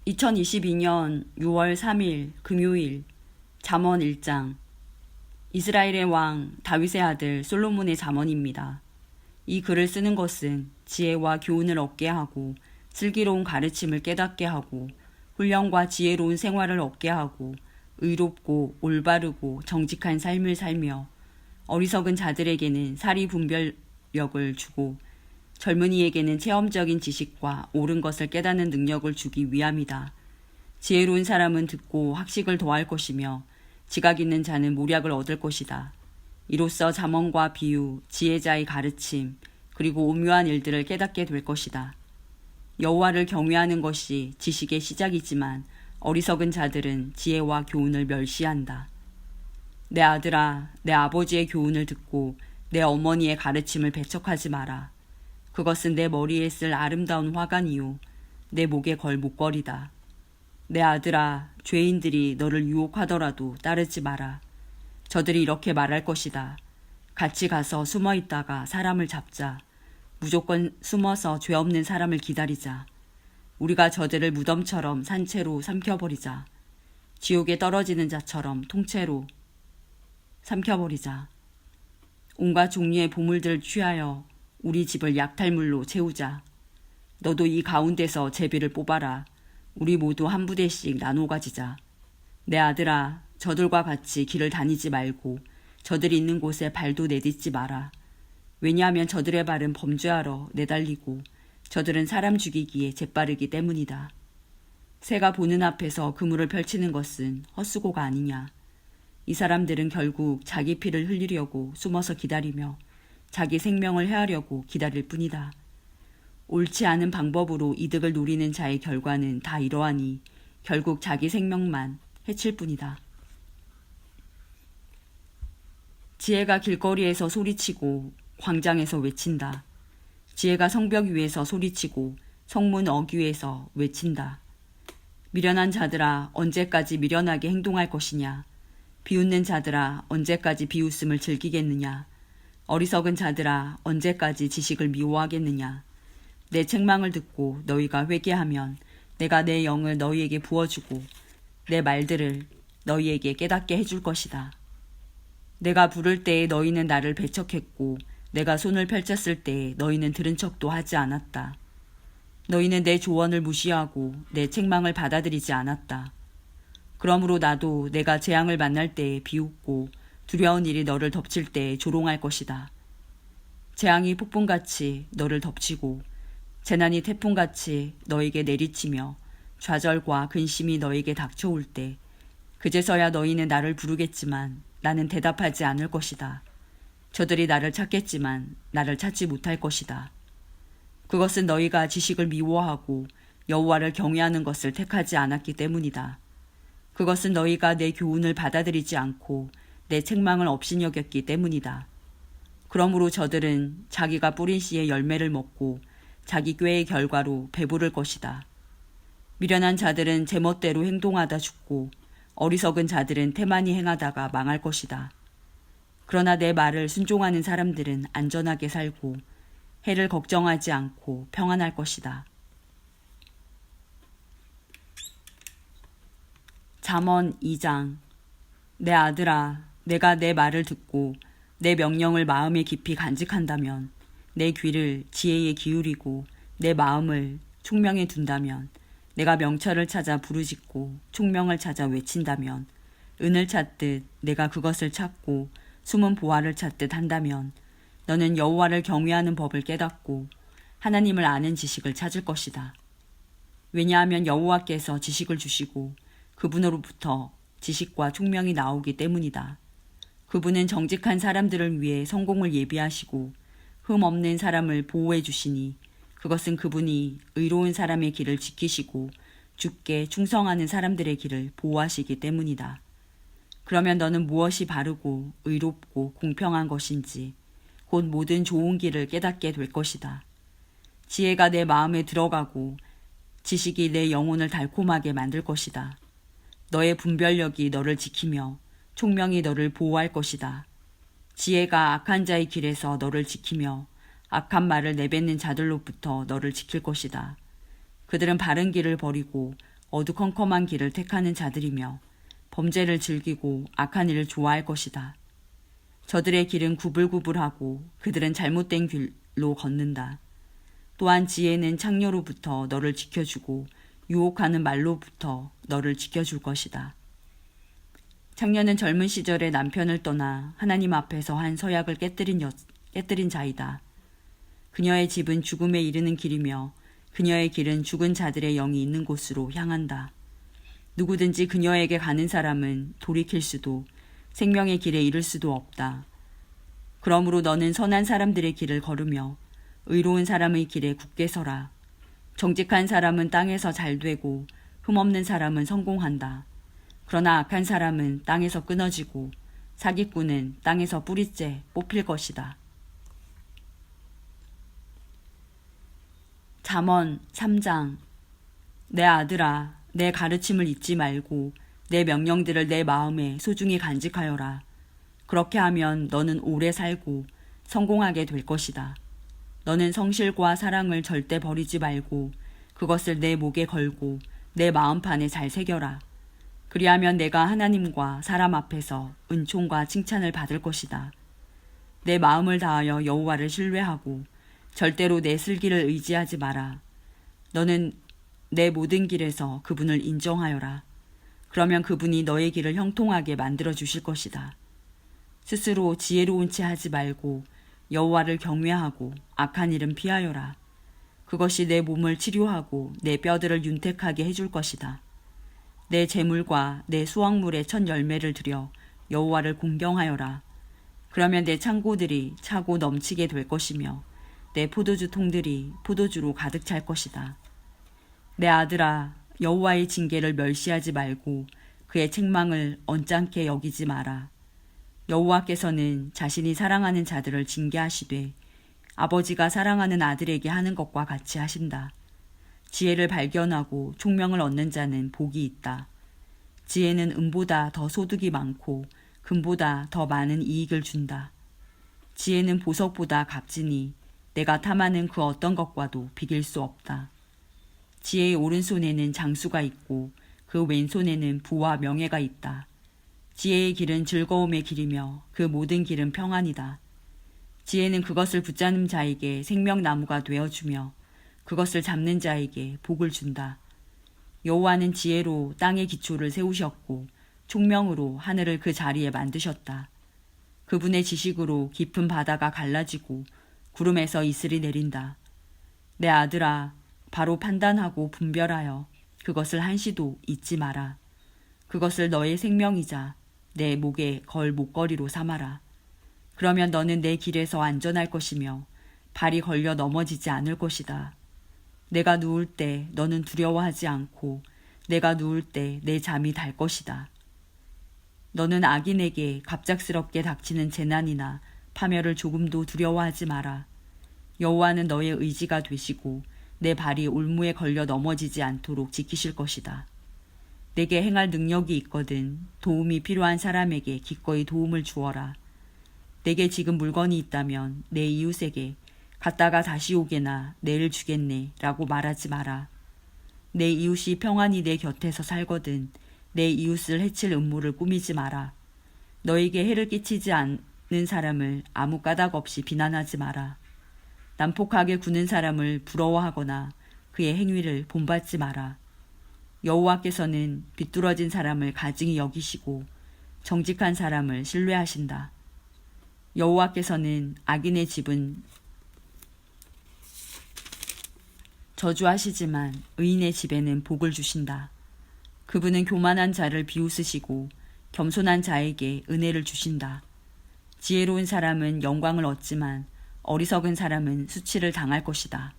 2022년 6월 3일 금요일 잠언 1장. 이스라엘의 왕 다윗의 아들 솔로몬의 잠언입니다. 이 글을 쓰는 것은 지혜와 교훈을 얻게 하고 슬기로운 가르침을 깨닫게 하고 훈련과 지혜로운 생활을 얻게 하고 의롭고 올바르고 정직한 삶을 살며 어리석은 자들에게는 사리 분별력을 주고 젊은이에게는 체험적인 지식과 옳은 것을 깨닫는 능력을 주기 위함이다. 지혜로운 사람은 듣고 학식을 더할 것이며 지각 있는 자는 모략을 얻을 것이다. 이로써 잠언과 비유, 지혜자의 가르침, 그리고 오묘한 일들을 깨닫게 될 것이다. 여호와를 경외하는 것이 지식의 시작이지만 어리석은 자들은 지혜와 교훈을 멸시한다. 내 아들아, 내 아버지의 교훈을 듣고 내 어머니의 가르침을 배척하지 마라. 그것은 내 머리에 쓸 아름다운 화관이요 내 목에 걸 목걸이다. 내 아들아, 죄인들이 너를 유혹하더라도 따르지 마라. 저들이 이렇게 말할 것이다. 같이 가서 숨어 있다가 사람을 잡자. 무조건 숨어서 죄 없는 사람을 기다리자. 우리가 저들을 무덤처럼 산채로 삼켜버리자. 지옥에 떨어지는 자처럼 통째로 삼켜버리자. 온갖 종류의 보물들을 취하여 우리 집을 약탈물로 채우자. 너도 이 가운데서 제비를 뽑아라. 우리 모두 한 부대씩 나눠 가지자. 내 아들아, 저들과 같이 길을 다니지 말고 저들이 있는 곳에 발도 내딛지 마라. 왜냐하면 저들의 발은 범죄하러 내달리고 저들은 사람 죽이기에 재빠르기 때문이다. 새가 보는 앞에서 그물을 펼치는 것은 헛수고가 아니냐. 이 사람들은 결국 자기 피를 흘리려고 숨어서 기다리며 자기 생명을 해하려고 기다릴 뿐이다. 옳지 않은 방법으로 이득을 노리는 자의 결과는 다 이러하니 결국 자기 생명만 해칠 뿐이다. 지혜가 길거리에서 소리치고 광장에서 외친다. 지혜가 성벽 위에서 소리치고 성문 어귀에서 외친다. 미련한 자들아, 언제까지 미련하게 행동할 것이냐. 비웃는 자들아, 언제까지 비웃음을 즐기겠느냐. 어리석은 자들아, 언제까지 지식을 미워하겠느냐. 내 책망을 듣고 너희가 회개하면 내가 내 영을 너희에게 부어주고 내 말들을 너희에게 깨닫게 해줄 것이다. 내가 부를 때에 너희는 나를 배척했고 내가 손을 펼쳤을 때에 너희는 들은 척도 하지 않았다. 너희는 내 조언을 무시하고 내 책망을 받아들이지 않았다. 그러므로 나도 내가 재앙을 만날 때에 비웃고 두려운 일이 너를 덮칠 때에 조롱할 것이다. 재앙이 폭풍같이 너를 덮치고 재난이 태풍같이 너에게 내리치며 좌절과 근심이 너에게 닥쳐올 때 그제서야 너희는 나를 부르겠지만 나는 대답하지 않을 것이다. 저들이 나를 찾겠지만 나를 찾지 못할 것이다. 그것은 너희가 지식을 미워하고 여호와를 경외하는 것을 택하지 않았기 때문이다. 그것은 너희가 내 교훈을 받아들이지 않고 내 책망을 업신여겼기 때문이다. 그러므로 저들은 자기가 뿌린 씨의 열매를 먹고 자기 꾀의 결과로 배부를 것이다. 미련한 자들은 제멋대로 행동하다 죽고 어리석은 자들은 태만히 행하다가 망할 것이다. 그러나 내 말을 순종하는 사람들은 안전하게 살고 해를 걱정하지 않고 평안할 것이다. 잠언 2장. 내 아들아, 내가 내 말을 듣고 내 명령을 마음에 깊이 간직한다면 내 귀를 지혜에 기울이고 내 마음을 총명에 둔다면 내가 명철을 찾아 부르짖고 총명을 찾아 외친다면 은을 찾듯 내가 그것을 찾고 숨은 보화를 찾듯 한다면 너는 여호와를 경외하는 법을 깨닫고 하나님을 아는 지식을 찾을 것이다. 왜냐하면 여호와께서 지식을 주시고 그분으로부터 지식과 총명이 나오기 때문이다. 그분은 정직한 사람들을 위해 성공을 예비하시고 흠 없는 사람을 보호해 주시니 그것은 그분이 의로운 사람의 길을 지키시고 주께 충성하는 사람들의 길을 보호하시기 때문이다. 그러면 너는 무엇이 바르고 의롭고 공평한 것인지 곧 모든 좋은 길을 깨닫게 될 것이다. 지혜가 내 마음에 들어가고 지식이 내 영혼을 달콤하게 만들 것이다. 너의 분별력이 너를 지키며 총명이 너를 보호할 것이다. 지혜가 악한 자의 길에서 너를 지키며 악한 말을 내뱉는 자들로부터 너를 지킬 것이다. 그들은 바른 길을 버리고 어두컴컴한 길을 택하는 자들이며 범죄를 즐기고 악한 일을 좋아할 것이다. 저들의 길은 구불구불하고 그들은 잘못된 길로 걷는다. 또한 지혜는 창녀로부터 너를 지켜주고 유혹하는 말로부터 너를 지켜줄 것이다. 창녀는 젊은 시절에 남편을 떠나 하나님 앞에서 한 서약을 깨뜨린 자이다. 그녀의 집은 죽음에 이르는 길이며 그녀의 길은 죽은 자들의 영이 있는 곳으로 향한다. 누구든지 그녀에게 가는 사람은 돌이킬 수도 생명의 길에 이를 수도 없다. 그러므로 너는 선한 사람들의 길을 걸으며 의로운 사람의 길에 굳게 서라. 정직한 사람은 땅에서 잘 되고 흠없는 사람은 성공한다. 그러나 악한 사람은 땅에서 끊어지고 사기꾼은 땅에서 뿌리째 뽑힐 것이다. 잠언 3장. 내 아들아, 내 가르침을 잊지 말고 내 명령들을 내 마음에 소중히 간직하여라. 그렇게 하면 너는 오래 살고 성공하게 될 것이다. 너는 성실과 사랑을 절대 버리지 말고 그것을 내 목에 걸고 내 마음판에 잘 새겨라. 그리하면 내가 하나님과 사람 앞에서 은총과 칭찬을 받을 것이다. 내 마음을 다하여 여호와를 신뢰하고 절대로 내 슬기를 의지하지 마라. 너는 내 모든 길에서 그분을 인정하여라. 그러면 그분이 너의 길을 형통하게 만들어 주실 것이다. 스스로 지혜로운 채 하지 말고 여호와를 경외하고 악한 일은 피하여라. 그것이 내 몸을 치료하고 내 뼈들을 윤택하게 해줄 것이다. 내 재물과 내 수확물의 첫 열매를 들여 여호와를 공경하여라. 그러면 내 창고들이 차고 넘치게 될 것이며 내 포도주 통들이 포도주로 가득 찰 것이다. 내 아들아, 여호와의 징계를 멸시하지 말고 그의 책망을 언짢게 여기지 마라. 여호와께서는 자신이 사랑하는 자들을 징계하시되 아버지가 사랑하는 아들에게 하는 것과 같이 하신다. 지혜를 발견하고 총명을 얻는 자는 복이 있다. 지혜는 은보다 더 소득이 많고 금보다 더 많은 이익을 준다. 지혜는 보석보다 값지니 내가 탐하는 그 어떤 것과도 비길 수 없다. 지혜의 오른손에는 장수가 있고 그 왼손에는 부와 명예가 있다. 지혜의 길은 즐거움의 길이며 그 모든 길은 평안이다. 지혜는 그것을 붙잡는 자에게 생명나무가 되어주며 그것을 잡는 자에게 복을 준다. 여호와는 지혜로 땅의 기초를 세우셨고 총명으로 하늘을 그 자리에 만드셨다. 그분의 지식으로 깊은 바다가 갈라지고 구름에서 이슬이 내린다. 내 아들아, 바로 판단하고 분별하여 그것을 한시도 잊지 마라. 그것을 너의 생명이자 내 목에 걸 목걸이로 삼아라. 그러면 너는 내 길에서 안전할 것이며 발이 걸려 넘어지지 않을 것이다. 내가 누울 때 너는 두려워하지 않고 내가 누울 때 내 잠이 달 것이다. 너는 악인에게 갑작스럽게 닥치는 재난이나 파멸을 조금도 두려워하지 마라. 여호와는 너의 의지가 되시고 내 발이 올무에 걸려 넘어지지 않도록 지키실 것이다. 내게 행할 능력이 있거든 도움이 필요한 사람에게 기꺼이 도움을 주어라. 내게 지금 물건이 있다면 내 이웃에게 갔다가 다시 오게나 내일 주겠네 라고 말하지 마라. 내 이웃이 평안히 내 곁에서 살거든 내 이웃을 해칠 음모를 꾸미지 마라. 너에게 해를 끼치지 않는 사람을 아무 까닭 없이 비난하지 마라. 난폭하게 구는 사람을 부러워하거나 그의 행위를 본받지 마라. 여호와께서는 비뚤어진 사람을 가증히 여기시고 정직한 사람을 신뢰하신다. 여호와께서는 악인의 집은 저주하시지만 의인의 집에는 복을 주신다. 그분은 교만한 자를 비웃으시고 겸손한 자에게 은혜를 주신다. 지혜로운 사람은 영광을 얻지만 어리석은 사람은 수치를 당할 것이다.